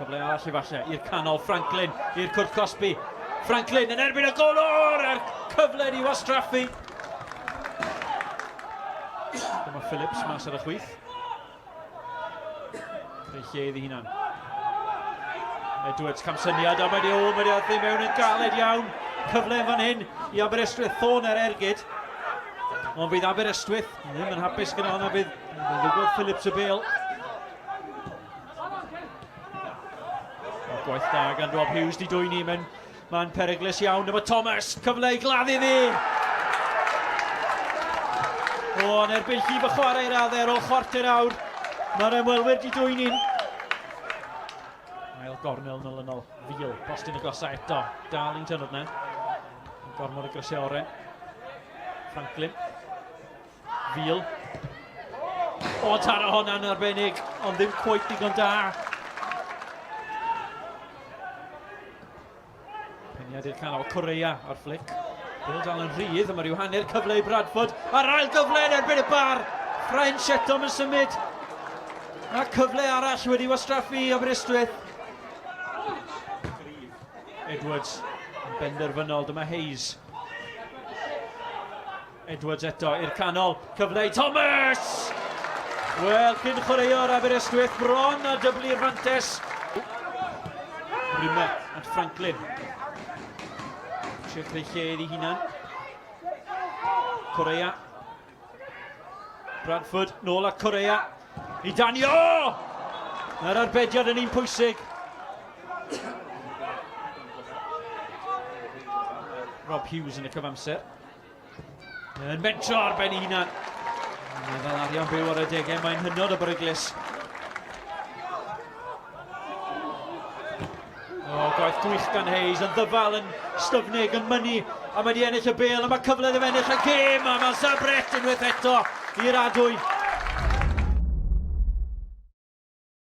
Cyfle arall efallai i'r canol, Franklin, i'r cwrt Cosby. Franklin yn erbyn y golwr a'r cyfle i wastraffu. Dyma Phillips mas ar y chwith. Creu lle iddi hunan. Edwards camsyniad a mae di addu mewn yn galed iawn. Cyfle yn fan hyn i Aberystwyth, Thorn ar ergyd. Ond bydd Aberystwyth ddim yn hapus gyda hwnna, bydd ddwgodd Phillips y bêl. Gwaith da gan Rob Hughes di dwyni mewn peryglus iawn. Dyma Thomas, cyfle i gladdu ddi. O, yn erbyn llif y chwarae i raddau ar ôl chwarter awr. Mae'r ymwelwyr di dwyni'n. Ail gornel nolynol, Fiel, postyn y glosau eto. Darlington oedd na. Gormod y grysau oren. Franklin. Fiel. O, taro honna'n arbennig, ond ddim cweit digon da. Peniad i'r canol, Correa ar flic. Bill dal yn rhydd, yma rhyw hanner cyfle i Bradford. A'r ail gyfle yn erbyn y bar. French eto yn symud. A cyfle arall wedi wastraffu Aberystwyth. Edwards yn benderfynol, dyma Hayes. Edwards eto i'r canol, cyfle i Thomas! Wel, cyn chwaraeo'r Aberystwyth, bron a dyblu'r fantes. Rhymer at Franklin. Trio creu lle iddi hunan. Correa. Bradford, nôl at Correa. I Danio! Na'r arbediad yn un pwysig. Rob Hughes yn y cyfamser. Yn mentro ar ben ei hunan. Fel arian byw ar y degau, mae'n hynod o beryglus. O, gwaith gwych gan Hayes, yn ddyfal, yn styfnig, yn mynnu. A mae di ennill y bêl, a mae cyfle ddim ennill y gêm. A mae Zabret unwaith eto i'r adwy.